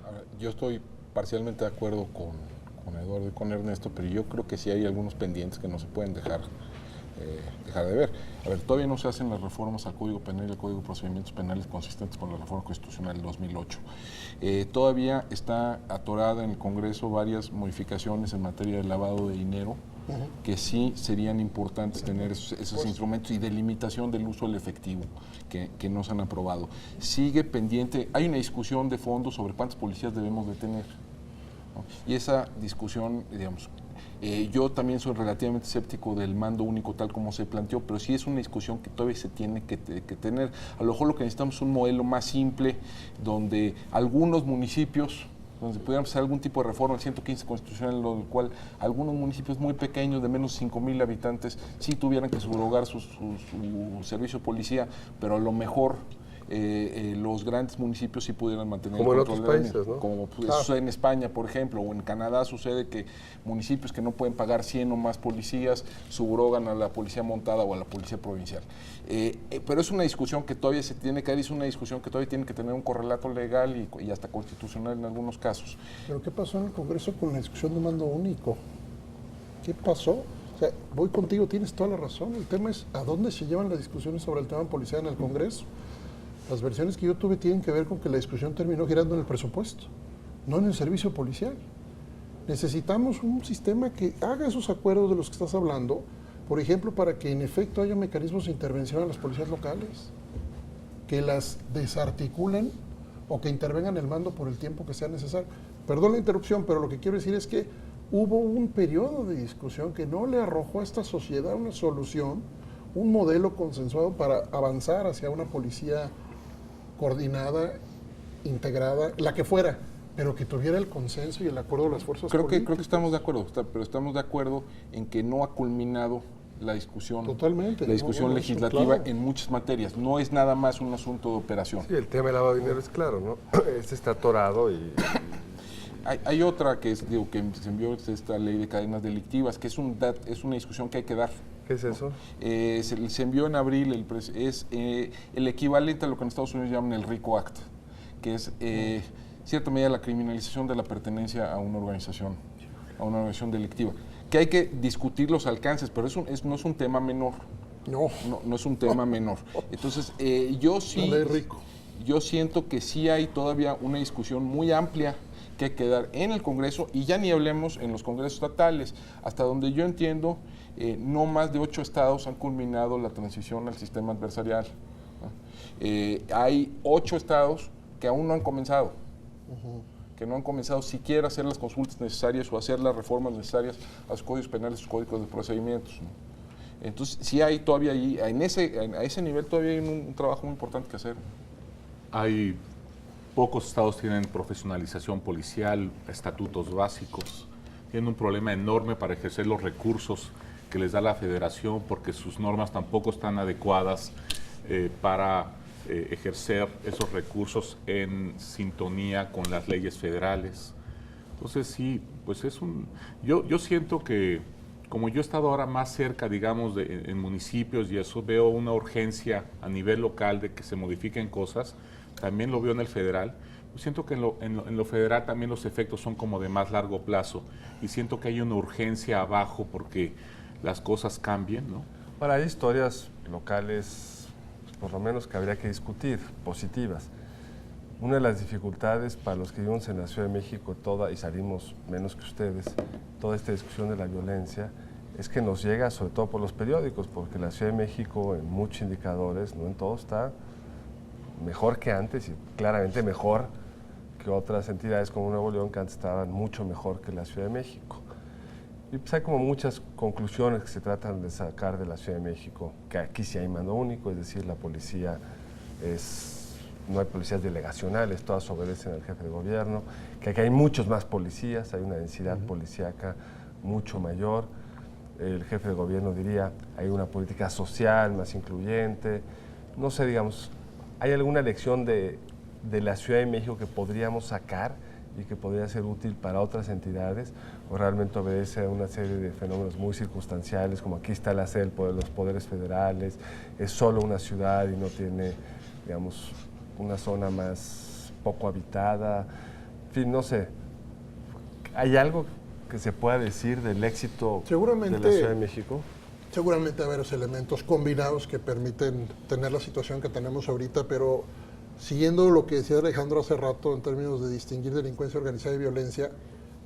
A ver, yo estoy parcialmente de acuerdo con con Eduardo y con Ernesto, pero yo creo que sí hay algunos pendientes que no se pueden dejar de ver. A ver, todavía no se hacen las reformas al Código Penal y al Código de Procedimientos Penales consistentes con la reforma constitucional del 2008. Todavía está atorada en el Congreso varias modificaciones en materia de lavado de dinero, que sí serían importantes tener esos instrumentos y de limitación del uso del efectivo que no se han aprobado. Sigue pendiente, hay una discusión de fondo sobre cuántos policías debemos de tener, ¿no? Y esa discusión, digamos, yo también soy relativamente escéptico del mando único tal como se planteó, pero sí es una discusión que todavía se tiene que tener. A lo mejor lo que necesitamos es un modelo más simple, donde algunos municipios, donde pudiéramos hacer algún tipo de reforma al 115 constitucional, en lo cual algunos municipios muy pequeños, de menos de 5,000 habitantes, sí tuvieran que subrogar su servicio de policía, pero a lo mejor los grandes municipios sí pudieran mantener como el en control otros de la países, línea. ¿no? Como sucede en España, por ejemplo, o en Canadá sucede que municipios que no pueden pagar 100 o más policías subrogan a la policía montada o a la policía provincial. Pero es una discusión que todavía se tiene que dar, es una discusión que todavía tiene que tener un correlato legal y hasta constitucional en algunos casos. ¿Pero qué pasó en el Congreso con la discusión de mando único? ¿Qué pasó? O sea, voy contigo, tienes toda la razón. El tema es a dónde se llevan las discusiones sobre el tema policial en el Congreso. Las versiones que yo tuve tienen que ver con que la discusión terminó girando en el presupuesto, no en el servicio policial. Necesitamos un sistema que haga esos acuerdos de los que estás hablando, por ejemplo, para que en efecto haya mecanismos de intervención en las policías locales, que las desarticulen o que intervengan el mando por el tiempo que sea necesario. Perdón la interrupción, pero lo que quiero decir es que hubo un periodo de discusión que no le arrojó a esta sociedad una solución, un modelo consensuado para avanzar hacia una policía coordinada, integrada, la que fuera, pero que tuviera el consenso y el acuerdo de las fuerzas políticas. Creo que estamos de acuerdo, pero estamos de acuerdo en que no ha culminado la discusión, Totalmente, la discusión no, eso, legislativa claro. en muchas materias. No es nada más un asunto de operación. Sí, el tema del lavado de dinero es claro, ¿no? Este está atorado y Hay otra que es, digo, que se envió esta ley de cadenas delictivas, que es una discusión que hay que dar. ¿qué es eso? Se envió en abril, es el equivalente a lo que en Estados Unidos llaman el RICO Act, que es cierta medida la criminalización de la pertenencia a una organización delictiva. Que hay que discutir los alcances, pero no es un tema menor. No es un tema menor. Entonces, yo siento que sí hay todavía una discusión muy amplia que hay que dar en el Congreso, y ya ni hablemos en los congresos estatales. Hasta donde yo entiendo, no más de 8 estados han culminado la transición al sistema adversarial, ¿no? Hay 8 estados que aún no han comenzado, que no han comenzado siquiera a hacer las consultas necesarias o a hacer las reformas necesarias a los códigos penales, a sus códigos de procedimientos, ¿no? Entonces, sí hay todavía ahí, a ese nivel todavía hay un trabajo muy importante que hacer. Hay pocos estados tienen profesionalización policial, estatutos básicos, tienen un problema enorme para ejercer los recursos que les da la federación porque sus normas tampoco están adecuadas para ejercer esos recursos en sintonía con las leyes federales. Entonces sí, pues yo siento que como yo he estado ahora más cerca, digamos, en municipios y eso, veo una urgencia a nivel local de que se modifiquen cosas. También lo veo en el federal. Yo siento que en lo federal también los efectos son como de más largo plazo y siento que hay una urgencia abajo porque las cosas cambien, ¿no? Ahora, hay historias locales, pues, por lo menos que habría que discutir, positivas. Una de las dificultades para los que vivimos en la Ciudad de México, y salimos menos que ustedes, toda esta discusión de la violencia, es que nos llega sobre todo por los periódicos, porque la Ciudad de México en muchos indicadores, no en todo, está mejor que antes y claramente mejor que otras entidades como Nuevo León, que antes estaban mucho mejor que la Ciudad de México. Y pues hay como muchas conclusiones que se tratan de sacar de la Ciudad de México, que aquí sí hay mando único, es decir, la policía no hay policías delegacionales, todas obedecen al jefe de gobierno, que aquí hay muchos más policías, hay una densidad policíaca mucho mayor. El jefe de gobierno diría, hay una política social más incluyente. No sé, digamos, ¿hay alguna lección de la Ciudad de México que podríamos sacar y que podría ser útil para otras entidades? ¿O realmente obedece a una serie de fenómenos muy circunstanciales, como aquí está la sede de los poderes federales, es solo una ciudad y no tiene, digamos, una zona más poco habitada? En fin, no sé. ¿Hay algo que se pueda decir del éxito Seguramente, de la Ciudad de México? Seguramente hay varios elementos combinados que permiten tener la situación que tenemos ahorita, pero siguiendo lo que decía Alejandro hace rato en términos de distinguir delincuencia organizada y violencia,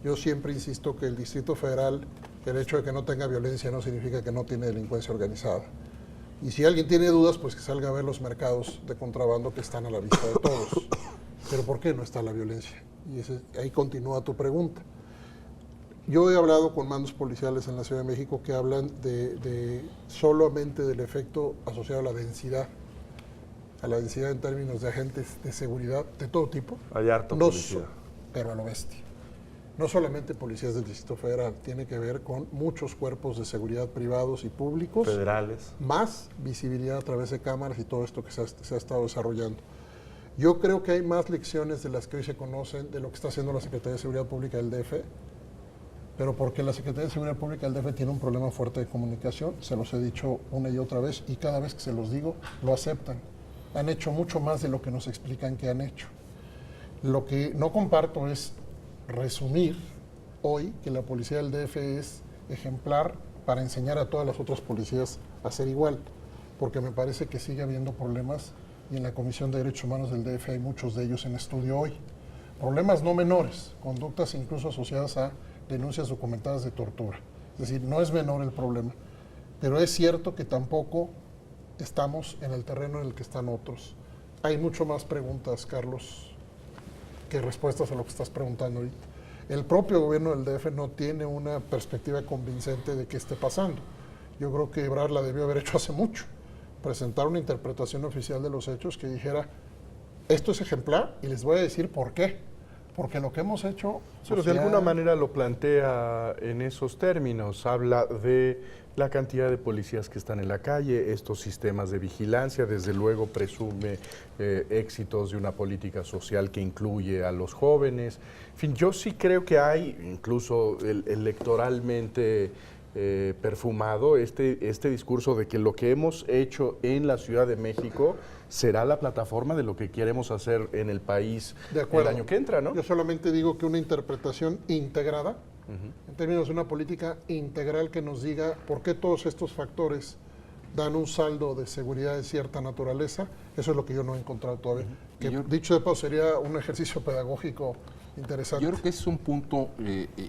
yo siempre insisto que el Distrito Federal, el hecho de que no tenga violencia no significa que no tiene delincuencia organizada. Y si alguien tiene dudas, pues que salga a ver los mercados de contrabando que están a la vista de todos. Pero ¿por qué no está la violencia? Y ahí continúa tu pregunta. Yo he hablado con mandos policiales en la Ciudad de México que hablan de solamente del efecto asociado a la densidad en términos de agentes de seguridad de todo tipo. Hay harta policía. Pero a lo bestia. No solamente policías del Distrito Federal, tiene que ver con muchos cuerpos de seguridad privados y públicos. Federales. Más visibilidad a través de cámaras y todo esto que se ha estado desarrollando. Yo creo que hay más lecciones de las que hoy se conocen de lo que está haciendo la Secretaría de Seguridad Pública del DF, pero porque la Secretaría de Seguridad Pública del DF tiene un problema fuerte de comunicación, se los he dicho una y otra vez, y cada vez que se los digo, lo aceptan. Han hecho mucho más de lo que nos explican que han hecho. Lo que no comparto es resumir hoy que la policía del DF es ejemplar para enseñar a todas las otras policías a ser igual, porque me parece que sigue habiendo problemas y en la Comisión de Derechos Humanos del DF hay muchos de ellos en estudio hoy. Problemas no menores, conductas incluso asociadas a denuncias documentadas de tortura. Es decir, no es menor el problema, pero es cierto que tampoco estamos en el terreno en el que están otros. Hay mucho más preguntas, Carlos, que respuestas a lo que estás preguntando ahorita. El propio gobierno del DF no tiene una perspectiva convincente de qué esté pasando. Yo creo que Ebrard la debió haber hecho hace mucho, presentar una interpretación oficial de los hechos que dijera, esto es ejemplar y les voy a decir por qué. Porque lo que hemos hecho... Pero de alguna manera lo plantea en esos términos. Habla de la cantidad de policías que están en la calle, estos sistemas de vigilancia, desde luego presume éxitos de una política social que incluye a los jóvenes. En fin, yo sí creo que hay, incluso electoralmente perfumado, este discurso de que lo que hemos hecho en la Ciudad de México será la plataforma de lo que queremos hacer en el país el año que entra, ¿no? Yo solamente digo que una interpretación integrada, en términos de una política integral que nos diga por qué todos estos factores dan un saldo de seguridad de cierta naturaleza, eso es lo que yo no he encontrado todavía. Que, dicho de paso, sería un ejercicio pedagógico interesante. Yo creo que ese es un punto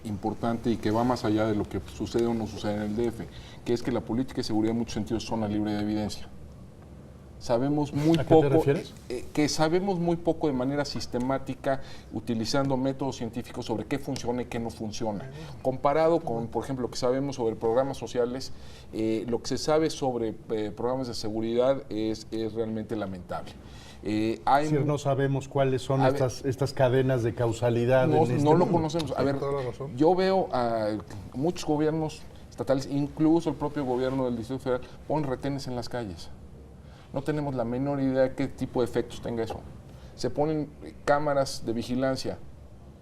importante y que va más allá de lo que sucede o no sucede en el DF, que es que la política de seguridad en muchos sentidos es zona libre de evidencia. Sabemos muy ¿A qué poco, te refieres? Que sabemos muy poco de manera sistemática, utilizando métodos científicos sobre qué funciona y qué no funciona. Comparado con, por ejemplo, lo que sabemos sobre programas sociales, lo que se sabe sobre programas de seguridad es realmente lamentable. No sabemos cuáles son estas cadenas de causalidad. No lo conocemos. A ver, yo veo a muchos gobiernos estatales, incluso el propio gobierno del Distrito Federal, ponen retenes en las calles. No tenemos la menor idea de qué tipo de efectos tenga eso. Se ponen cámaras de vigilancia.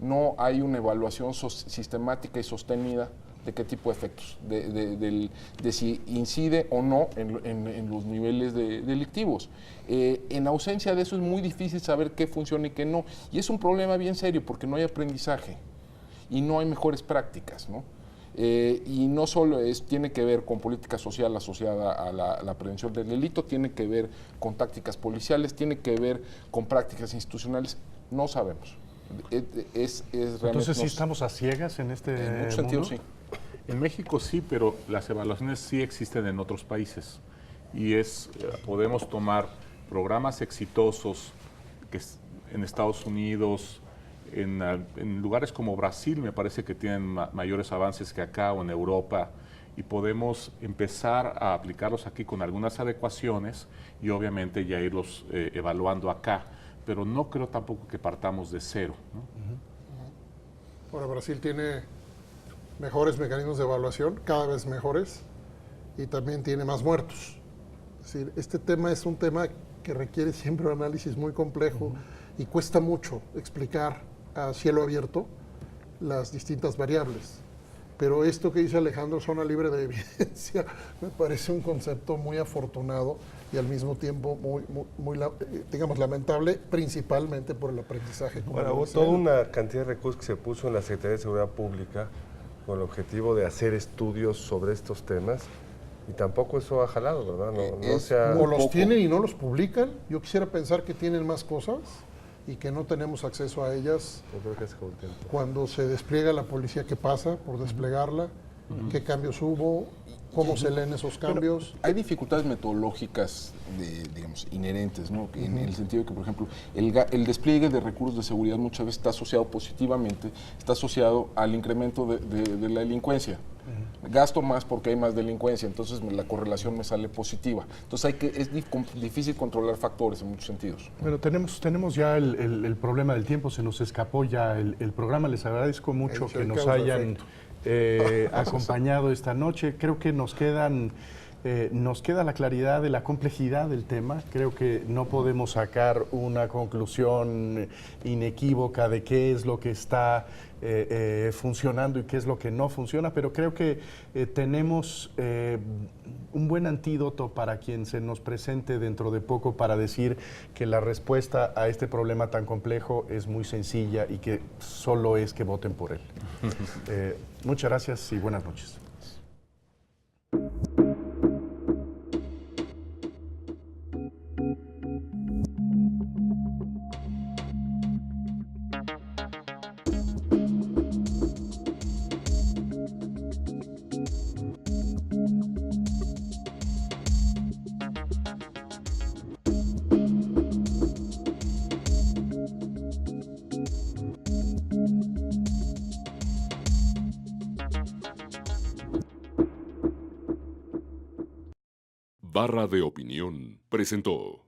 No hay una evaluación sistemática y sostenida de qué tipo de efectos, de si incide o no en los niveles delictivos. En ausencia de eso es muy difícil saber qué funciona y qué no. Y es un problema bien serio porque no hay aprendizaje y no hay mejores prácticas, ¿no? Y no solo tiene que ver con política social asociada a la prevención del delito, tiene que ver con tácticas policiales, tiene que ver con prácticas institucionales, no sabemos. Entonces sí estamos a ciegas en este En muchos sentidos sí. En México sí, pero las evaluaciones sí existen en otros países. Y podemos tomar programas exitosos que en Estados Unidos, en lugares como Brasil me parece que tienen mayores avances que acá, o en Europa, y podemos empezar a aplicarlos aquí con algunas adecuaciones y obviamente ya irlos evaluando acá, pero no creo tampoco que partamos de cero, ¿no? Ahora, Brasil tiene mejores mecanismos de evaluación, cada vez mejores, y también tiene más muertos. Es decir, este tema es un tema que requiere siempre un análisis muy complejo y cuesta mucho explicar a cielo abierto las distintas variables. Pero esto que dice Alejandro, zona libre de evidencia, me parece un concepto muy afortunado y al mismo tiempo muy digamos, lamentable, principalmente por el aprendizaje. Bueno, hubo toda una cantidad de recursos que se puso en la Secretaría de Seguridad Pública con el objetivo de hacer estudios sobre estos temas y tampoco eso ha jalado, ¿verdad? No se ha... O los tienen y no los publican. Yo quisiera pensar que tienen más cosas y que no tenemos acceso a ellas. Yo creo que es contento. Cuando se despliega la policía, ¿qué pasa por desplegarla? ¿Qué cambios hubo? ¿Cómo se leen esos cambios? Hay dificultades metodológicas, digamos, inherentes, ¿no? En el sentido de que, por ejemplo, el despliegue de recursos de seguridad muchas veces está asociado positivamente, está asociado al incremento de la delincuencia. Gasto más porque hay más delincuencia, entonces la correlación me sale positiva. Entonces es difícil controlar factores en muchos sentidos. Bueno, tenemos ya el problema del tiempo, se nos escapó ya el programa. Les agradezco mucho que nos hayan acompañado esta noche. Creo que nos queda la claridad de la complejidad del tema. Creo que no podemos sacar una conclusión inequívoca de qué es lo que está funcionando y qué es lo que no funciona, pero creo que tenemos un buen antídoto para quien se nos presente dentro de poco para decir que la respuesta a este problema tan complejo es muy sencilla y que solo es que voten por él. Muchas gracias y buenas noches. Barra de Opinión presentó